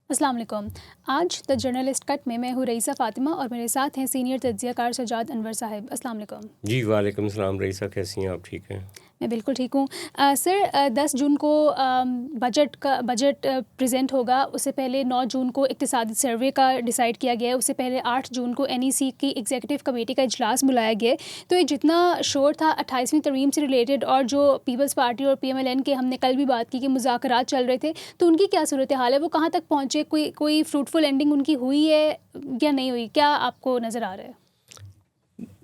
السلام علیکم. آج دا جرنلسٹ کٹ میں ہوں رئیسہ فاطمہ اور میرے ساتھ ہیں سینئر تجزیہ کار سجاد انور صاحب. السلام علیکم. جی وعلیکم السلام. رئیسہ کیسی ہیں آپ؟ ٹھیک ہیں؟ میں بالکل ٹھیک ہوں. سر 10 جون کو بجٹ پریزنٹ ہوگا. اس سے پہلے 9 جون کو اقتصادی سروے کا ڈیسائیڈ کیا گیا ہے. اس سے پہلے 8 جون کو NEC کی ایگزیکٹو کمیٹی کا اجلاس بلایا گیا ہے. تو یہ جتنا شور تھا 28ویں ترمیم سے ریلیٹڈ اور جو پیپلز پارٹی اور PMLN کے ہم نے کل بھی بات کی کہ مذاکرات چل رہے تھے, تو ان کی کیا صورتحال ہے؟ وہ کہاں تک پہنچے؟ کوئی فروٹفل اینڈنگ ان کی ہوئی ہے یا نہیں ہوئی؟ کیا آپ کو نظر آ رہا ہے؟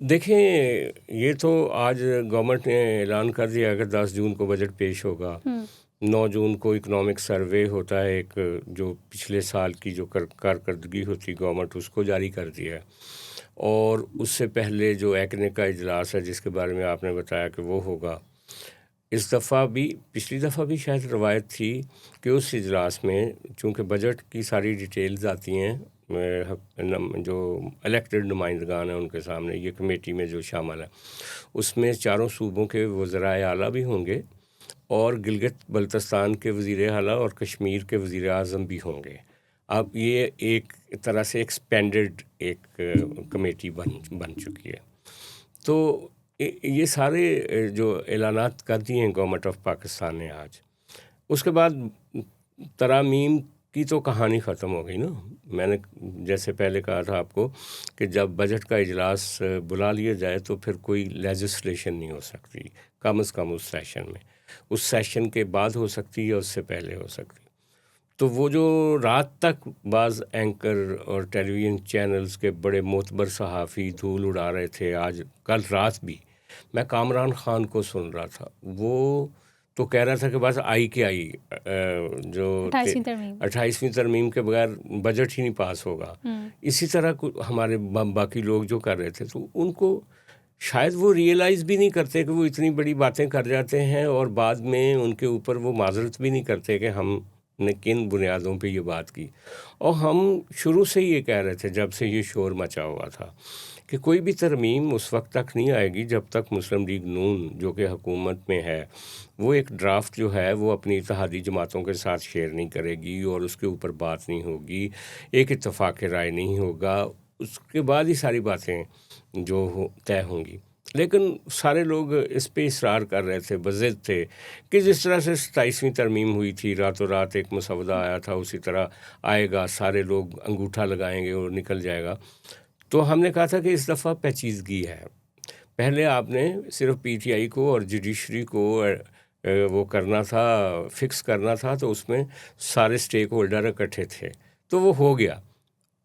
دیکھیں, یہ تو آج گورنمنٹ نے اعلان کر دیا کہ 10 جون کو بجٹ پیش ہوگا. 9 جون کو اکنامک سروے ہوتا ہے, ایک جو پچھلے سال کی جو کارکردگی ہوتی گورنمنٹ اس کو جاری کر دیا ہے. اور اس سے پہلے جو ایکنک کا اجلاس ہے جس کے بارے میں آپ نے بتایا کہ وہ ہوگا. اس دفعہ بھی, پچھلی دفعہ بھی شاید روایت تھی کہ اس اجلاس میں چونکہ بجٹ کی ساری ڈیٹیلز آتی ہیں جو الیکٹڈ نمائندگان ہیں ان کے سامنے, یہ کمیٹی میں جو شامل ہے اس میں چاروں صوبوں کے وزرائے اعلیٰ بھی ہوں گے اور گلگت بلتستان کے وزیر اعلیٰ اور کشمیر کے وزیر اعظم بھی ہوں گے. اب یہ ایک طرح سے ایکسپینڈڈ ایک کمیٹی بن چکی ہے. تو یہ سارے جو اعلانات کر دیے ہیں گورنمنٹ آف پاکستان نے آج, اس کے بعد ترامیم کی تو کہانی ختم ہو گئی نا. میں نے جیسے پہلے کہا تھا آپ کو کہ جب بجٹ کا اجلاس بلا لیا جائے تو پھر کوئی لیجسلیشن نہیں ہو سکتی, کم از کم اس سیشن میں. اس سیشن کے بعد ہو سکتی ہے یا اس سے پہلے ہو سکتی. تو وہ جو رات تک بعض اینکر اور ٹیلی ویژن چینلز کے بڑے معتبر صحافی دھول اڑا رہے تھے, آج کل رات بھی میں کامران خان کو سن رہا تھا, وہ تو کہہ رہا تھا کہ بس آئی جو 28ویں ترمیم کے بغیر بجٹ ہی نہیں پاس ہوگا. اسی طرح ہمارے باقی لوگ جو کر رہے تھے تو ان کو شاید وہ ریئلائز بھی نہیں کرتے کہ وہ اتنی بڑی باتیں کر جاتے ہیں اور بعد میں ان کے اوپر وہ معذرت بھی نہیں کرتے کہ ہم نے کن بنیادوں پہ یہ بات کی. اور ہم شروع سے یہ کہہ رہے تھے جب سے یہ شور مچا ہوا تھا کہ کوئی بھی ترمیم اس وقت تک نہیں آئے گی جب تک مسلم لیگ نون جو کہ حکومت میں ہے وہ ایک ڈرافٹ جو ہے وہ اپنی اتحادی جماعتوں کے ساتھ شیئر نہیں کرے گی اور اس کے اوپر بات نہیں ہوگی, ایک اتفاق رائے نہیں ہوگا. اس کے بعد ہی ساری باتیں جو طے ہوں گی. لیکن سارے لوگ اس پہ اصرار کر رہے تھے, بضد تھے کہ جس طرح سے 27ویں ترمیم ہوئی تھی راتوں رات ایک مسودہ آیا تھا اسی طرح آئے گا, سارے لوگ انگوٹھا لگائیں گے اور نکل جائے گا. تو ہم نے کہا تھا کہ اس دفعہ پیچیدگی ہے. پہلے آپ نے صرف PTI کو اور جوڈیشری کو وہ کرنا تھا, فکس کرنا تھا, تو اس میں سارے سٹیک ہولڈر اکٹھے تھے تو وہ ہو گیا.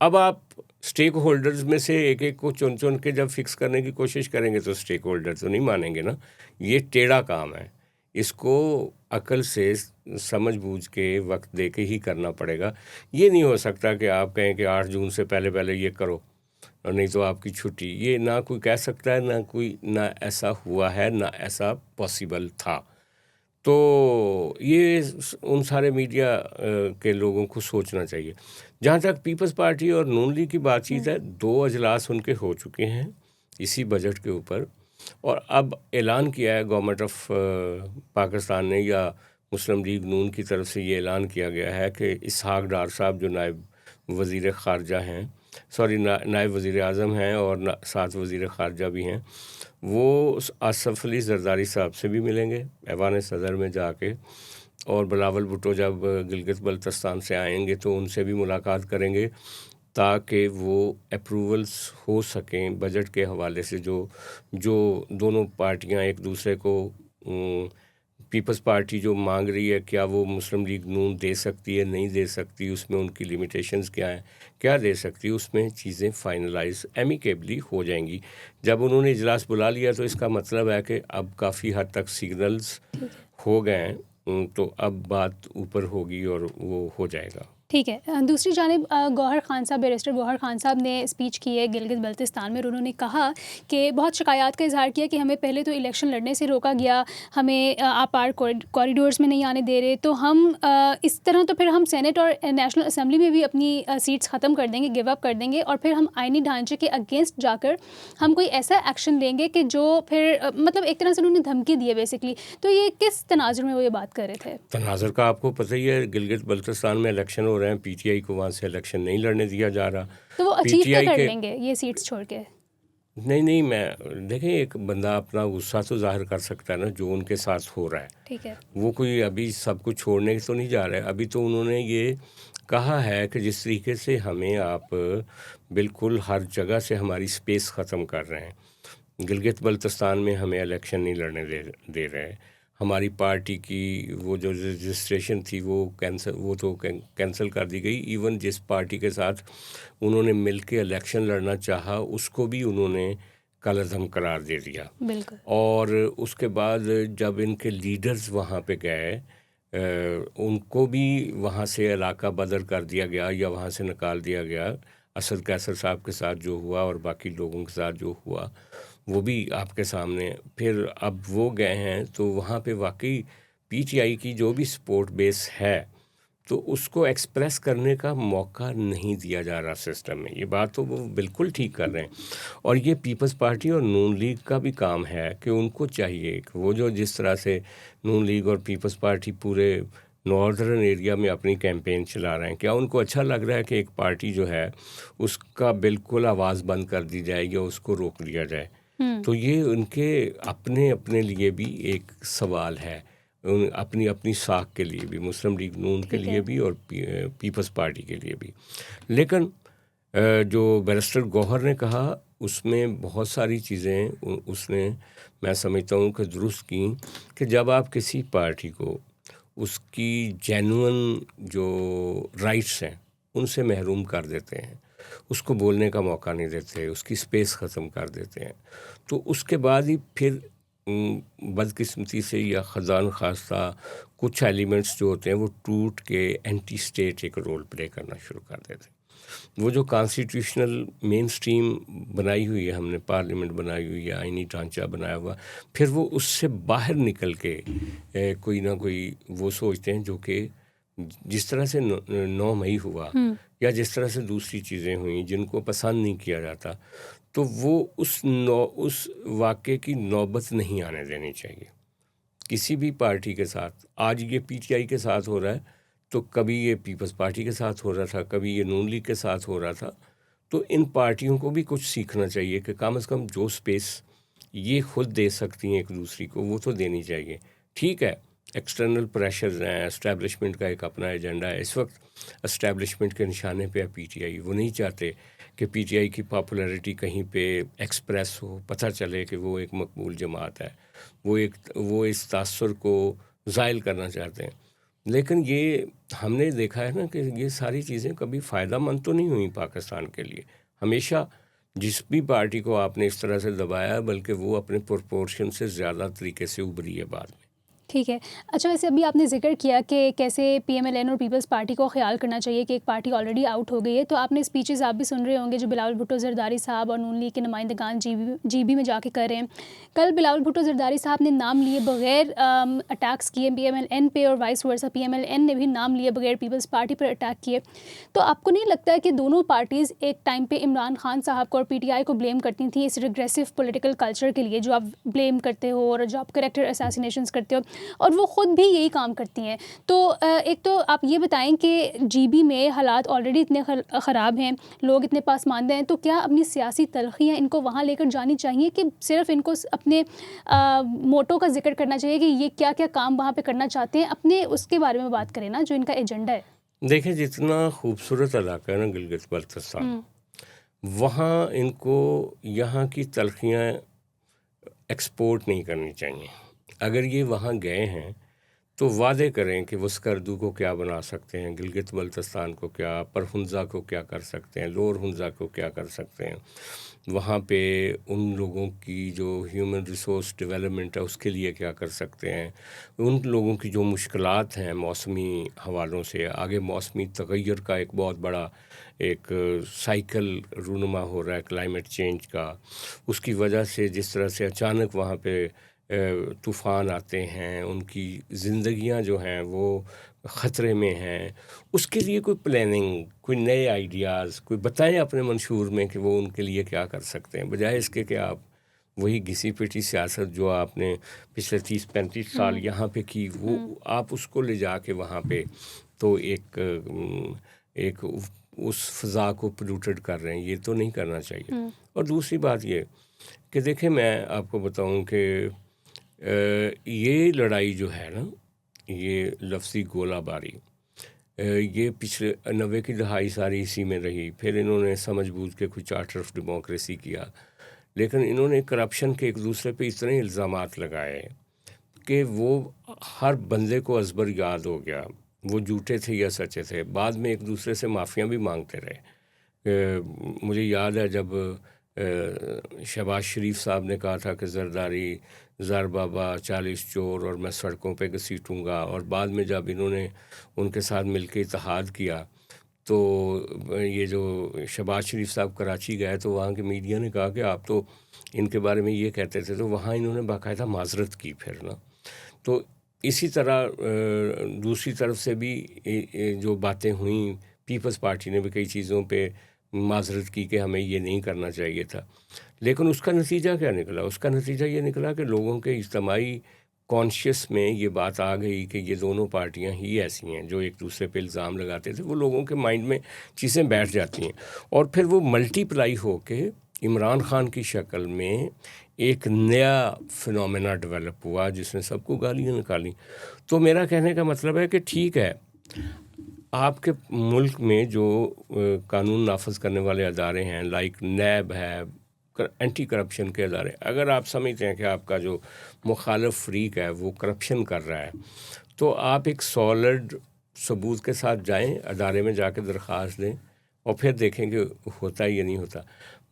اب آپ سٹیک ہولڈرز میں سے ایک ایک کو چن کے جب فکس کرنے کی کوشش کریں گے تو سٹیک ہولڈر تو نہیں مانیں گے نا. یہ ٹیڑھا کام ہے, اس کو عقل سے سمجھ بوجھ کے وقت دے کے ہی کرنا پڑے گا. یہ نہیں ہو سکتا کہ آپ کہیں کہ 8 جون سے پہلے یہ کرو اور نہیں تو آپ کی چھٹی. یہ نہ کوئی کہہ سکتا ہے, نہ ایسا ہوا ہے, نہ ایسا پاسبل تھا. تو یہ ان سارے میڈیا کے لوگوں کو سوچنا چاہیے. جہاں تک پیپلز پارٹی اور نون لیگ کی بات چیت ہے, 2 اجلاس ان کے ہو چکے ہیں اسی بجٹ کے اوپر, اور اب اعلان کیا ہے گورنمنٹ آف پاکستان نے یا مسلم لیگ نون کی طرف سے یہ اعلان کیا گیا ہے کہ اسحاق ڈار صاحب جو نائب وزیر خارجہ ہیں, نائب وزیر اعظم ہیں اور ساتھ وزیر خارجہ بھی ہیں, وہ آصف علی زرداری صاحب سے بھی ملیں گے ایوان صدر میں جا کے, اور بلاول بھٹو جب گلگت بلتستان سے آئیں گے تو ان سے بھی ملاقات کریں گے تاکہ وہ اپروولس ہو سکیں بجٹ کے حوالے سے. جو دونوں پارٹیاں ایک دوسرے کو, پیپلز پارٹی جو مانگ رہی ہے کیا وہ مسلم لیگ نون دے سکتی ہے, نہیں دے سکتی, اس میں ان کی لیمیٹیشنز کیا ہیں, کیا دے سکتی, اس میں چیزیں فائنلائز ایمیکیبلی ہو جائیں گی. جب انہوں نے اجلاس بلا لیا تو اس کا مطلب ہے کہ اب کافی حد تک سگنلز ہو گئے ہیں, تو اب بات اوپر ہوگی اور وہ ہو جائے گا. ٹھیک ہے. دوسری جانب گوہر خان صاحب, بیرسٹر گوہر خان صاحب نے اسپیچ کی ہے گلگت بلتستان میں, اور انہوں نے کہا کہ بہت شکایات کا اظہار کیا کہ ہمیں پہلے تو الیکشن لڑنے سے روکا گیا, ہمیں آپ آر کوریڈورز میں نہیں آنے دے رہے, تو ہم اس طرح تو پھر ہم سینٹ اور نیشنل اسمبلی میں بھی اپنی سیٹس ختم کر دیں گے, گیو اپ کر دیں گے, اور پھر ہم آئینی ڈھانچے کے اگینسٹ جا کر ہم کوئی ایسا ایکشن لیں گے کہ جو پھر مطلب ایک طرح سے انہوں نے دھمکی دی ہے بیسکلی. تو یہ کس تناظر میں وہ یہ بات کر رہے تھے؟ تناظر کا آپ کو پتہ ہی ہے, گلگت بلتستان میں الیکشن ہو رہے ہیں, پی ٹی آئی کو وہاں سے الیکشن نہیں لڑنے دیا جا رہا. تو وہ اچیو کیا کر لیں گے یہ سیٹس چھوڑ کے؟ نہیں میں دیکھیں, ایک بندہ اپنا غصہ تو ظاہر کر سکتا ہے نا جو ان کے ساتھ ہو رہا ہے. ٹھیک ہے, وہ کوئی ابھی سب کچھ چھوڑنے تو نہیں جا رہا ہے. ابھی تو انہوں نے یہ کہا ہے کہ جس طریقے سے ہمیں آپ بالکل ہر جگہ سے ہماری سپیس ختم کر رہے ہیں, گلگت بلتستان میں ہمیں الیکشن نہیں لڑنے دے رہے, ہماری پارٹی کی وہ جو رجسٹریشن تھی وہ کینسل کر دی گئی. ایون جس پارٹی کے ساتھ انہوں نے مل کے الیکشن لڑنا چاہا اس کو بھی انہوں نے کالعدم قرار دے دیا. بالکل. اور اس کے بعد جب ان کے لیڈرز وہاں پہ گئے ان کو بھی وہاں سے علاقہ بدر کر دیا گیا یا وہاں سے نکال دیا گیا. اسد قیصر صاحب کے ساتھ جو ہوا اور باقی لوگوں کے ساتھ جو ہوا وہ بھی آپ کے سامنے. پھر اب وہ گئے ہیں تو وہاں پہ واقعی پی ٹی آئی کی جو بھی سپورٹ بیس ہے تو اس کو ایکسپریس کرنے کا موقع نہیں دیا جا رہا سسٹم میں. یہ بات تو وہ بالکل ٹھیک کر رہے ہیں, اور یہ پیپلز پارٹی اور نون لیگ کا بھی کام ہے کہ ان کو چاہیے کہ وہ جو جس طرح سے نون لیگ اور پیپلز پارٹی پورے ناردرن ایریا میں اپنی کیمپین چلا رہے ہیں, کیا ان کو اچھا لگ رہا ہے کہ ایک پارٹی جو ہے اس کا بالکل آواز بند کر دی جائے یا اس کو روک دیا جائے؟ تو یہ ان کے اپنے لیے بھی ایک سوال ہے, اپنی ساکھ کے لیے بھی, مسلم لیگ نون کے لیے بھی اور پیپلز پارٹی کے لیے بھی. لیکن جو بیرسٹر گوہر نے کہا اس میں بہت ساری چیزیں اس نے میں سمجھتا ہوں کہ درست کی, کہ جب آپ کسی پارٹی کو اس کی جینون جو رائٹس ہیں ان سے محروم کر دیتے ہیں, اس کو بولنے کا موقع نہیں دیتے, اس کی سپیس ختم کر دیتے ہیں, تو اس کے بعد ہی پھر بدقسمتی سے یا خزان خواستہ کچھ ایلیمنٹس جو ہوتے ہیں وہ ٹوٹ کے اینٹی اسٹیٹ ایک رول پلے کرنا شروع کر دیتے ہیں. وہ جو کانسٹیٹیوشنل مین سٹریم بنائی ہوئی ہے ہم نے, پارلیمنٹ بنائی ہوئی ہے, آئینی ڈھانچہ بنایا ہوا, پھر وہ اس سے باہر نکل کے کوئی نہ کوئی وہ سوچتے ہیں جو کہ جس طرح سے 9 مئی ہوا یا جس طرح سے دوسری چیزیں ہوئیں جن کو پسند نہیں کیا جاتا, تو وہ اس واقعے کی نوبت نہیں آنے دینی چاہیے کسی بھی پارٹی کے ساتھ. آج یہ پی ٹی آئی کے ساتھ ہو رہا ہے تو کبھی یہ پیپلز پارٹی کے ساتھ ہو رہا تھا, کبھی یہ نون لیگ کے ساتھ ہو رہا تھا. تو ان پارٹیوں کو بھی کچھ سیکھنا چاہیے کہ کم از کم جو سپیس یہ خود دے سکتی ہیں ایک دوسری کو وہ تو دینی چاہیے. ٹھیک ہے, ایکسٹرنل پریشرز ہیں, اسٹیبلشمنٹ کا ایک اپنا ایجنڈا ہے. اس وقت اسٹیبلشمنٹ کے نشانے پہ ہے پی ٹی آئی. وہ نہیں چاہتے کہ پی ٹی آئی کی پاپولیرٹی کہیں پہ ایکسپریس ہو, پتہ چلے کہ وہ ایک مقبول جماعت ہے. وہ اس تاثر کو زائل کرنا چاہتے ہیں. لیکن یہ ہم نے دیکھا ہے نا کہ یہ ساری چیزیں کبھی فائدہ مند تو نہیں ہوئیں پاکستان کے لیے. ہمیشہ جس بھی پارٹی کو آپ نے اس طرح سے دبایا بلکہ وہ اپنے پرپورشن سے زیادہ طریقے سے ابھری ہے بعد میں. ٹھیک ہے. اچھا, ویسے ابھی آپ نے ذکر کیا کہ کیسے پی ایم ایل این اور پیپلز پارٹی کو خیال کرنا چاہیے کہ ایک پارٹی آلریڈی آؤٹ ہو گئی ہے, تو آپ نے اسپیچز آپ بھی سن رہے ہوں گے جو بلاول بھٹو زرداری صاحب اور نون لیگ کے نمائندگان جی بی میں جا کے کر رہے ہیں. کل بلاول بھٹو زرداری صاحب نے نام لیے بغیر اٹیکس کیے پی ایم ایل این پہ, اور vice versa P M L N نے بھی نام لیے بغیر پیپلز پارٹی پر اٹیک کیے. تو آپ کو نہیں لگتا ہے کہ دونوں پارٹیز ایک ٹائم پہ عمران خان صاحب کو اور پی ٹی آئی کو بلیم کرتی تھیں اس ریگریسو پولیٹیکل کلچر کے لیے جو آپ بلیم کرتے ہو اور جو آپ کریکٹر اساسینیشنز کرتے ہو, اور وہ خود بھی یہی کام کرتی ہیں؟ تو ایک تو آپ یہ بتائیں کہ جی بی میں حالات آلریڈی اتنے خراب ہیں, لوگ اتنے پسماندہ ہیں, تو کیا اپنی سیاسی تلخیاں ان کو وہاں لے کر جانی چاہیے کہ صرف ان کو اپنے موٹو کا ذکر کرنا چاہیے کہ یہ کیا کیا کام وہاں پہ کرنا چاہتے ہیں, اپنے اس کے بارے میں بات کریں نا جو ان کا ایجنڈا ہے؟ دیکھیں, جتنا خوبصورت علاقہ ہے نا گلگت بلتستان, وہاں ان کو یہاں کی تلخیاں ایکسپورٹ نہیں کرنی چاہیے. اگر یہ وہاں گئے ہیں تو وعدے کریں کہ وہ اسکردو کو کیا بنا سکتے ہیں, گلگت بلتستان کو کیا, پرہنزا کو کیا کر سکتے ہیں, لور ہنزا کو کیا کر سکتے ہیں, وہاں پہ ان لوگوں کی جو ہیومن ریسورس ڈیولپمنٹ ہے اس کے لیے کیا کر سکتے ہیں, ان لوگوں کی جو مشکلات ہیں موسمی حوالوں سے. آگے موسمی تغیر کا ایک بہت بڑا ایک سائیکل رونما ہو رہا ہے کلائمیٹ چینج کا, اس کی وجہ سے جس طرح سے اچانک وہاں پہ طوفان آتے ہیں, ان کی زندگیاں جو ہیں وہ خطرے میں ہیں. اس کے لیے کوئی پلاننگ, کوئی نئے آئیڈیاز, کوئی بتائیں اپنے منشور میں کہ وہ ان کے لیے کیا کر سکتے ہیں, بجائے اس کے کہ آپ وہی گھسی پٹی سیاست جو آپ نے پچھلے 30-35 سال یہاں پہ کی وہ آپ اس کو لے جا کے وہاں پہ تو ایک ایک اس فضا کو پولوٹڈ کر رہے ہیں. یہ تو نہیں کرنا چاہیے. اور دوسری بات یہ کہ دیکھیں میں آپ کو بتاؤں کہ یہ لڑائی جو ہے نا، یہ لفظی گولہ باری، یہ پچھلے 90 کی دہائی ساری اسی میں رہی. پھر انہوں نے سمجھ بوجھ کے کچھ چارٹر آف ڈیموکریسی کیا، لیکن انہوں نے کرپشن کے ایک دوسرے پہ اتنے الزامات لگائے کہ وہ ہر بندے کو ازبر یاد ہو گیا وہ جھوٹے تھے یا سچے تھے. بعد میں ایک دوسرے سے معافیاں بھی مانگتے رہے. مجھے یاد ہے جب شہباز شریف صاحب نے کہا تھا کہ زرداری زر بابا 40 چور اور میں سڑکوں پہ گھسیٹوں گا، اور بعد میں جب انہوں نے ان کے ساتھ مل کے اتحاد کیا تو یہ جو شہباز شریف صاحب کراچی گئے تو وہاں کے میڈیا نے کہا کہ آپ تو ان کے بارے میں یہ کہتے تھے، تو وہاں انہوں نے باقاعدہ معذرت کی پھر نا. تو اسی طرح دوسری طرف سے بھی جو باتیں ہوئیں، پیپلز پارٹی نے بھی کئی چیزوں پہ معذرت کی کہ ہمیں یہ نہیں کرنا چاہیے تھا. لیکن اس کا نتیجہ کیا نکلا؟ اس کا نتیجہ یہ نکلا کہ لوگوں کے اجتماعی کانشیس میں یہ بات آ گئی کہ یہ دونوں پارٹیاں ہی ایسی ہیں جو ایک دوسرے پہ الزام لگاتے تھے. وہ لوگوں کے مائنڈ میں چیزیں بیٹھ جاتی ہیں، اور پھر وہ ملٹی پلائی ہو کے عمران خان کی شکل میں ایک نیا فنومینا ڈیولپ ہوا جس نے سب کو گالیاں نکالی. تو میرا کہنے کا مطلب ہے کہ ٹھیک ہے، آپ کے ملک میں جو قانون نافذ کرنے والے ادارے ہیں لائک نیب ہے، اینٹی کرپشن کے ادارے، اگر آپ سمجھتے ہیں کہ آپ کا جو مخالف فریق ہے وہ کرپشن کر رہا ہے تو آپ ایک سالڈ ثبوت کے ساتھ جائیں، ادارے میں جا کے درخواست دیں اور پھر دیکھیں کہ ہوتا ہے یا نہیں ہوتا.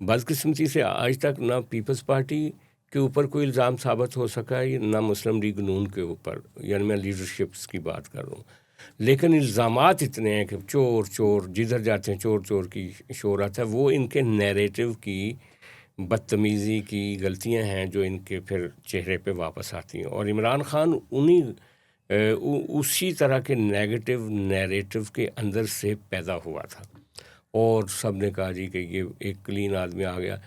بدقسمتی سے آج تک نہ پیپلز پارٹی کے اوپر کوئی الزام ثابت ہو سکا ہے، نہ مسلم لیگ نون کے اوپر، یعنی میں لیڈرشپس کی بات کر رہا ہوں. لیکن الزامات اتنے ہیں کہ چور چور جدھر جاتے ہیں چور چور کی شور آتا ہے. وہ ان کے نیریٹو کی بدتمیزی کی غلطیاں ہیں جو ان کے پھر چہرے پہ واپس آتی ہیں. اور عمران خان اسی طرح کے نیگیٹو نیریٹو کے اندر سے پیدا ہوا تھا، اور سب نے کہا جی کہ یہ ایک کلین آدمی آ گیا.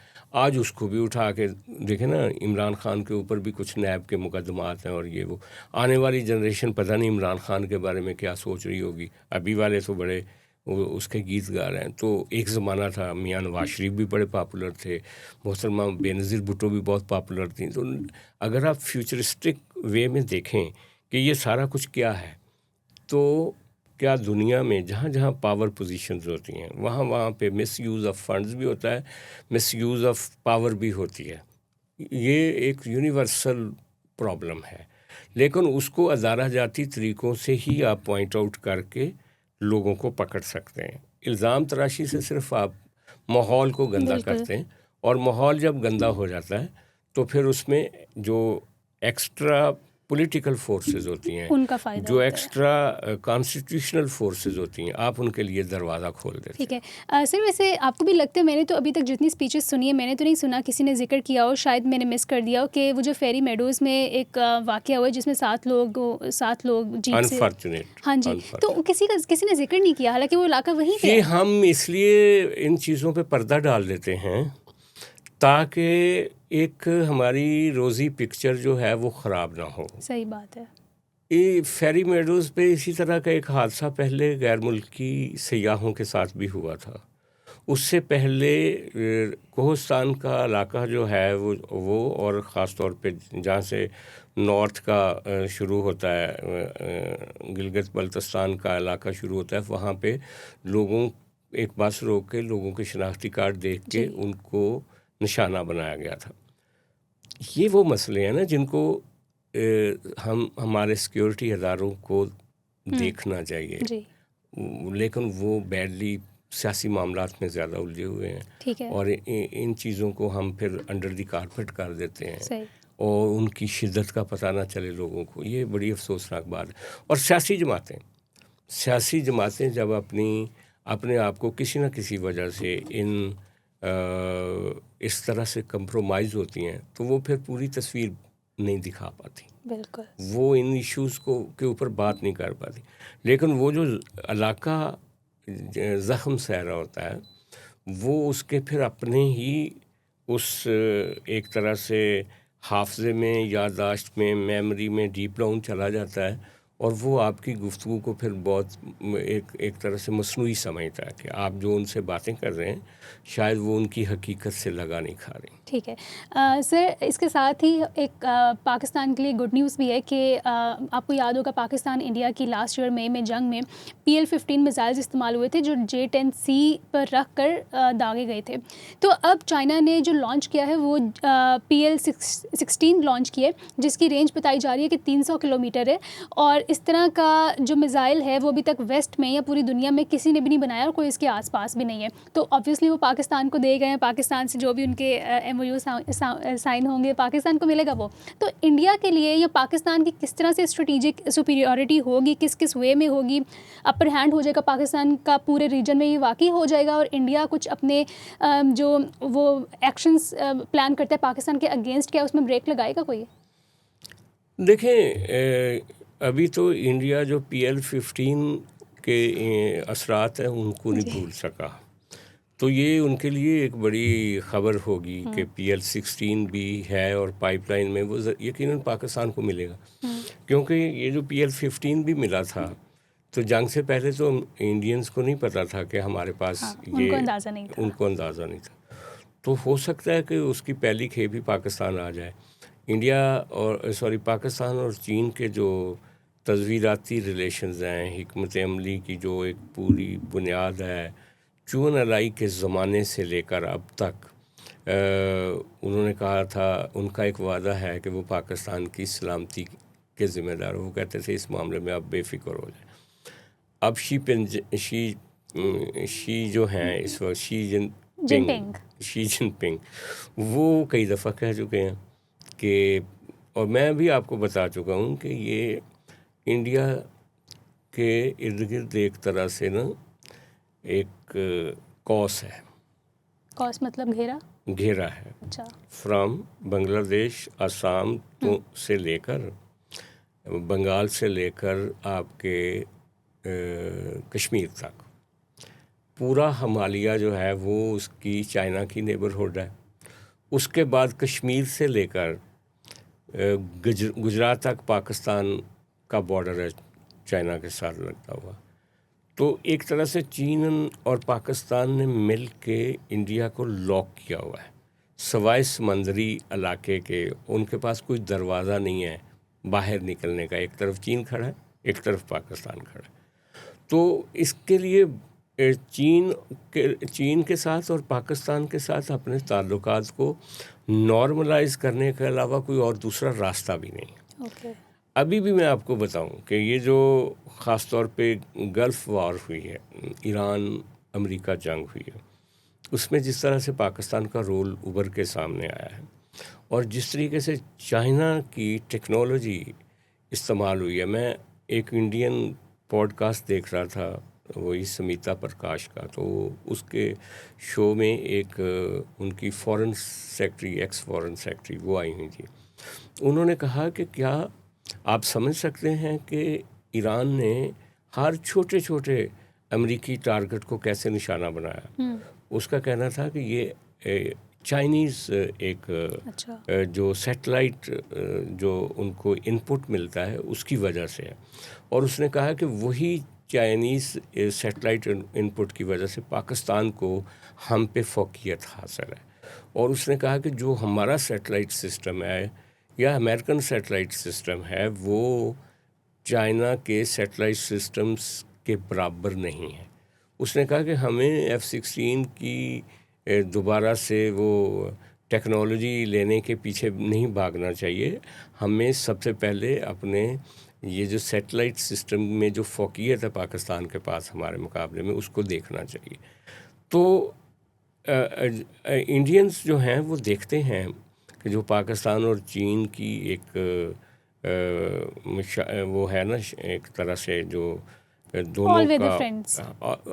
آج اس کو بھی اٹھا کے دیکھیں نا، عمران خان کے اوپر بھی کچھ نیب کے مقدمات ہیں، اور یہ وہ آنے والی جنریشن پتہ نہیں عمران خان کے بارے میں کیا سوچ رہی ہوگی. ابھی والے تو بڑے اس کے گیت گا رہے ہیں. تو ایک زمانہ تھا میاں نواز شریف بھی بڑے پاپولر تھے، محترمہ بے نظیر بھٹو بھی بہت پاپولر تھیں. تو اگر آپ فیوچرسٹک وے میں دیکھیں کہ یہ سارا کچھ کیا ہے، تو کیا دنیا میں جہاں جہاں پاور پوزیشنز ہوتی ہیں وہاں پہ مس یوز آف فنڈز بھی ہوتا ہے، مس یوز آف پاور بھی ہوتی ہے. یہ ایک یونیورسل پرابلم ہے، لیکن اس کو ادارہ جاتی طریقوں سے ہی آپ پوائنٹ آؤٹ کر کے لوگوں کو پکڑ سکتے ہیں. الزام تراشی سے صرف آپ ماحول کو گندا کرتے ہیں، اور ماحول جب گندا ہو جاتا ہے تو پھر اس میں جو ایکسٹرا پولیٹیکل فورسز ہوتی ہیں، ان کا فائدہ جو ایکسٹرا کانسٹیٹیوشنل فورسز ہوتی ہیں، آپ ان کے لیے دروازہ کھول دیتے ہیں. ٹھیک ہے سر، ویسے آپ کو بھی لگتا ہے، میں نے تو ابھی تک جتنی اسپیچز سنی ہے میں نے تو نہیں سنا کسی نے ذکر کیا ہو، شاید میں نے مس کر دیا ہو، کہ وہ جو فیری میڈوز میں ایک واقعہ ہوا ہے جس میں 7 لوگ جیپ سے، ہاں جی، تو کسی نے ذکر نہیں کیا، حالانکہ وہ علاقہ وہیں پہ ہے. یہ ہم اس لیے ان چیزوں پہ پردہ ڈال دیتے ہیں تاکہ ایک ہماری روزی پکچر جو ہے وہ خراب نہ ہو. صحیح بات ہے. یہ فیری میڈوز پہ اسی طرح کا ایک حادثہ پہلے غیر ملکی سیاحوں کے ساتھ بھی ہوا تھا. اس سے پہلے کوہستان کا علاقہ جو ہے وہ اور خاص طور پہ جہاں سے نارتھ کا شروع ہوتا ہے، گلگت بلتستان کا علاقہ شروع ہوتا ہے، وہاں پہ لوگوں ایک بس روک کے لوگوں کے شناختی کارڈ دیکھ کے ان کو نشانہ بنایا گیا تھا. یہ وہ مسئلے ہیں نا جن کو ہمارے سیکیورٹی اداروں کو دیکھنا چاہیے، لیکن وہ بیڈلی سیاسی معاملات میں زیادہ الجھے ہوئے ہیں، اور ان چیزوں کو ہم پھر انڈر دی کارپیٹ کر دیتے ہیں اور ان کی شدت کا پتہ نہ چلے لوگوں کو. یہ بڑی افسوسناک بات ہے. اور سیاسی جماعتیں جب اپنے آپ کو کسی نہ کسی وجہ سے اس طرح سے کمپرومائز ہوتی ہیں تو وہ پھر پوری تصویر نہیں دکھا پاتی. بالکل، وہ ان ایشوز کے اوپر بات نہیں کر پاتی. لیکن وہ جو علاقہ زخم سہ رہا ہوتا ہے وہ اس کے پھر اپنے ہی اس ایک طرح سے حافظے میں، یادداشت میں، میموری میں ڈیپ ڈاؤن چلا جاتا ہے، اور وہ آپ کی گفتگو کو پھر بہت ایک طرح سے مصنوعی سمجھتا ہے کہ آپ جو ان سے باتیں کر رہے ہیں شاید وہ ان کی حقیقت سے لگا نہیں کھا رہے. ٹھیک ہے سر, اس کے ساتھ ہی ایک پاکستان کے لیے گڈ نیوز بھی ہے کہ آپ کو یاد ہوگا پاکستان انڈیا کی لاسٹ ایئر مئی میں جنگ میں PL-15 میزائلز استعمال ہوئے تھے جو J-10C پر رکھ کر داغے گئے تھے. تو اب چائنا نے جو لانچ کیا ہے وہ PL-16 لانچ کیے جس کی رینج بتائی جا رہی ہے کہ 300 کلومیٹر ہے, اور اس طرح کا جو میزائل ہے وہ ابھی تک ویسٹ میں یا پوری دنیا میں کسی نے بھی نہیں بنایا اور کوئی اس کے آس پاس بھی نہیں ہے. تو آبویسلی وہ پاکستان کو دے گئے ہیں, پاکستان سے جو بھی ان کے MOU سائن ہوں گے پاکستان کو ملے گا وہ. تو انڈیا کے لیے یا پاکستان کی کس طرح سے اسٹریٹجک سپیریورٹی ہوگی, کس وے میں ہوگی, اپر ہینڈ ہو جائے گا پاکستان کا پورے ریجن میں یہ واقعی ہو جائے گا, اور انڈیا کچھ اپنے جو وہ ایکشنز پلان کرتا ہے پاکستان کے اگینسٹ, کیا اس میں بریک لگائے گا کوئی؟ دیکھیں ابھی تو انڈیا جو PL-15 کے اثرات ہیں ان کو نہیں بھول سکا, تو یہ ان کے لیے ایک بڑی خبر ہوگی کہ PL-16 بھی ہے اور پائپ لائن میں وہ یقیناً پاکستان کو ملے گا, کیونکہ یہ جو PL-15 بھی ملا تھا تو جنگ سے پہلے تو انڈینز کو نہیں پتہ تھا کہ ہمارے پاس یہ ان کو اندازہ نہیں تھا. تو ہو سکتا ہے کہ اس کی پہلی کھیپ ہی پاکستان آ جائے. پاکستان اور چین کے جو تزویراتی ریلیشنز ہیں, حکمت عملی کی جو ایک پوری بنیاد ہے, چون الائی کے زمانے سے لے کر اب تک انہوں نے کہا تھا, ان کا ایک وعدہ ہے کہ وہ پاکستان کی سلامتی کے ذمہ دار. وہ کہتے تھے اس معاملے میں آپ بے فکر ہو جائیں. اب شی جو ہیں اس وقت شی جن پنگ وہ کئی دفعہ کہہ چکے ہیں کہ, اور میں بھی آپ کو بتا چکا ہوں کہ یہ انڈیا کے ارد گرد ایک طرح سے نا ایک کوس ہے. کوس مطلب گھیرا ہے. اچھا. فرام بنگلہ دیش, آسام سے لے کر بنگال سے لے کر آپ کے کشمیر تک پورا ہمالیہ جو ہے وہ اس کی چائنا کی نیبرہڈ ہے. اس کے بعد کشمیر سے لے کر گجرات تک پاکستان کا بارڈر ہے چائنا کے ساتھ لگتا ہوا. تو ایک طرح سے چین اور پاکستان نے مل کے انڈیا کو لاک کیا ہوا ہے, سوائے سمندری علاقے کے ان کے پاس کوئی دروازہ نہیں ہے باہر نکلنے کا. ایک طرف چین کھڑا ہے, ایک طرف پاکستان کھڑا ہے. تو اس کے لیے چین کے ساتھ اور پاکستان کے ساتھ اپنے تعلقات کو نارملائز کرنے کے علاوہ کوئی اور دوسرا راستہ بھی نہیں. ابھی بھی میں آپ کو بتاؤں کہ یہ جو خاص طور پہ گلف وار ہوئی ہے, ایران امریکہ جنگ ہوئی ہے, اس میں جس طرح سے پاکستان کا رول ابھر کے سامنے آیا ہے اور جس طریقے سے چائنا کی ٹیکنالوجی استعمال ہوئی ہے. میں ایک انڈین پوڈ کاسٹ دیکھ رہا تھا, وہی سمیتا پرکاش کا, تو اس کے شو میں ایک ان کی فورن سیکرٹری, ایکس فورن سیکرٹری وہ آئی ہوئی تھی. انہوں نے کہا کہ کیا آپ سمجھ سکتے ہیں کہ ایران نے ہر چھوٹے چھوٹے امریکی ٹارگٹ کو کیسے نشانہ بنایا. اس کا کہنا تھا کہ یہ چائنیز ایک جو سیٹلائٹ جو ان کو ان پٹ ملتا ہے اس کی وجہ سے ہے, اور اس نے کہا کہ وہی چائنیز سیٹلائٹ ان پٹ کی وجہ سے پاکستان کو ہم پہ فوقیت حاصل ہے. اور اس نے کہا کہ جو ہمارا سیٹلائٹ سسٹم ہے یا امریکن سیٹلائٹ سسٹم ہے وہ چائنا کے سیٹلائٹ سسٹمز کے برابر نہیں ہے. اس نے کہا کہ ہمیں F-16 کی دوبارہ سے وہ ٹیکنالوجی لینے کے پیچھے نہیں بھاگنا چاہیے, ہمیں سب سے پہلے اپنے یہ جو سیٹلائٹ سسٹم میں جو فوقیت ہے پاکستان کے پاس ہمارے مقابلے میں اس کو دیکھنا چاہیے. تو انڈینز جو ہیں وہ دیکھتے ہیں کہ جو پاکستان اور چین کی ایک وہ ہے نا ایک طرح سے جو دونوں کا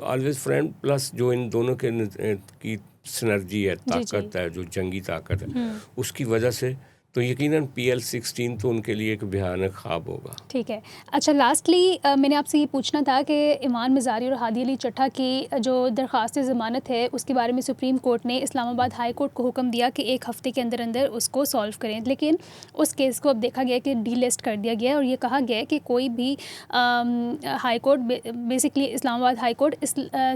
آلویز فرینڈ پلس جو ان دونوں کی سنرجی ہے, طاقت ہے, جو جنگی طاقت ہے, اس کی وجہ سے تو یقیناً PL-16 تو ان کے لیے ایک بھیانک خواب ہوگا. ٹھیک ہے. اچھا لاسٹلی میں نے آپ سے یہ پوچھنا تھا کہ ایمان مزاری اور ہادی علی چٹھا کی جو درخواست ضمانت ہے اس کے بارے میں سپریم کورٹ نے اسلام آباد ہائی کورٹ کو حکم دیا کہ 1 ہفتے کے اندر اندر اس کو سالو کریں، لیکن اس کیس کو اب دیکھا گیا کہ ڈی لسٹ کر دیا گیا ہے اور یہ کہا گیا ہے کہ کوئی بھی ہائی کورٹ بیسکلی اسلام آباد ہائی کورٹ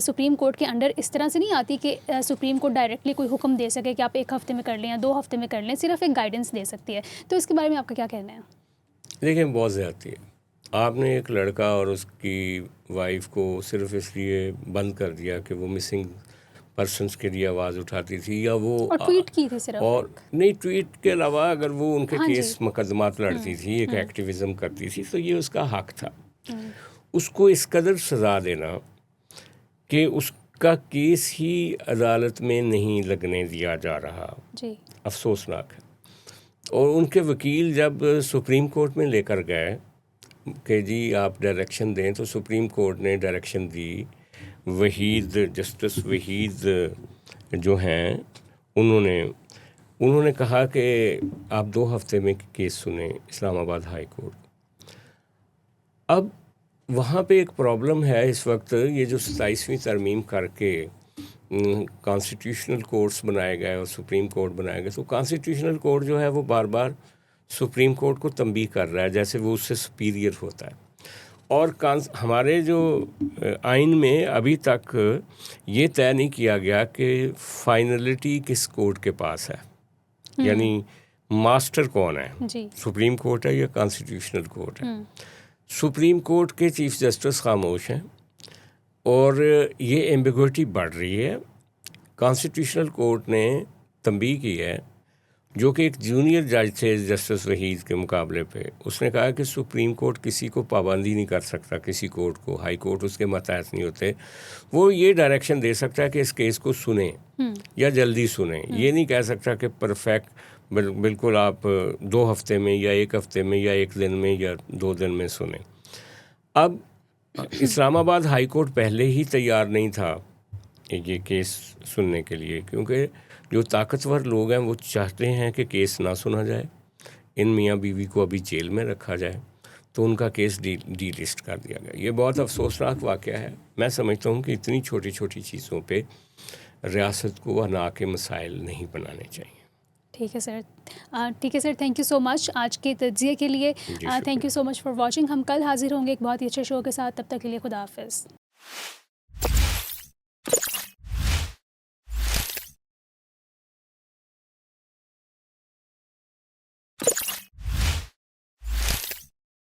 سپریم کورٹ کے انڈر اس طرح سے نہیں آتی کہ سپریم کورٹ ڈائریکٹلی کوئی حکم دے سکے کہ آپ 1 ہفتے میں کر لیں یا 2 ہفتے میں کر لیں، صرف ایک گائیڈنس دے سکتی ہے. تو اس کے بارے میں آپ کا کیا کہنا ہے؟ دیکھیں بہت زیادتی ہے. آپ نے ایک لڑکا اور اس کی وائف کو صرف اس لیے بند کر دیا کہ وہ مسنگ پرسنس کے لیے آواز اٹھاتی تھی یا وہ اور ٹویٹ کی تھی صرف، اور نہیں ٹویٹ کے علاوہ اگر وہ ان کے کیس مقدمات لڑتی تھی، ایک ایکٹیویزم کرتی تھی، تو یہ اس کا حق تھا. اس کو اس قدر سزا دینا کہ اس کا کیس ہی عدالت میں نہیں لگنے دیا جا رہا، افسوسناک ہے. اور ان کے وکیل جب سپریم کورٹ میں لے کر گئے کہ جی آپ ڈائریکشن دیں، تو سپریم کورٹ نے ڈائریکشن دی. جسٹس وحید جو ہیں انہوں نے کہا کہ آپ 2 ہفتے میں کیس سنیں اسلام آباد ہائی کورٹ. اب وہاں پہ ایک پرابلم ہے اس وقت، یہ جو 27ویں ترمیم کر کے کانسٹیٹیوشنل کورٹس بنائے گئے اور سپریم کورٹ بنائے گئے، تو کانسٹیٹیوشنل کورٹ جو ہے وہ بار بار سپریم کورٹ کو تنبیہ کر رہا ہے جیسے وہ اس سے سپیریئر ہوتا ہے. اور ہمارے جو آئین میں ابھی تک یہ طے نہیں کیا گیا کہ فائنلٹی کس کورٹ کے پاس ہے، یعنی ماسٹر کون ہے، سپریم کورٹ ہے یا کانسٹیٹیوشنل کورٹ ہے. سپریم کورٹ کے چیف جسٹس خاموش ہیں اور یہ ایمبیگوٹی بڑھ رہی ہے. کانسٹیٹیوشنل کورٹ نے تنبیہ کی ہے، جو کہ ایک جونیئر جج تھے جسٹس وحید کے مقابلے پہ، اس نے کہا کہ سپریم کورٹ کسی کو پابندی نہیں کر سکتا، کسی کورٹ کو، ہائی کورٹ اس کے ماتحت نہیں ہوتے. وہ یہ ڈائریکشن دے سکتا ہے کہ اس کیس کو سنیں یا جلدی سنیں. یہ نہیں کہہ سکتا کہ پرفیکٹ بالکل آپ 2 ہفتے میں یا 1 ہفتے میں یا 1 دن میں یا 2 دن میں سنیں. اب اسلام آباد ہائی کورٹ پہلے ہی تیار نہیں تھا یہ کیس سننے کے لیے، کیونکہ جو طاقتور لوگ ہیں وہ چاہتے ہیں کہ کیس نہ سنا جائے، ان میاں بیوی کو ابھی جیل میں رکھا جائے، تو ان کا کیس ڈی لسٹ کر دیا گیا. یہ بہت افسوسناک واقعہ ہے. میں سمجھتا ہوں کہ اتنی چھوٹی چھوٹی چیزوں پہ ریاست کو انا کے مسائل نہیں بنانے چاہیے. ٹھیک ہے سر، تھینک یو سو مچ آج کے تجزیے کے لیے. Thank you so much for watching. ہم کل حاضر ہوں گے ایک بہت ہی اچھے شو کے ساتھ، تب تک کے لیے خدا حافظ.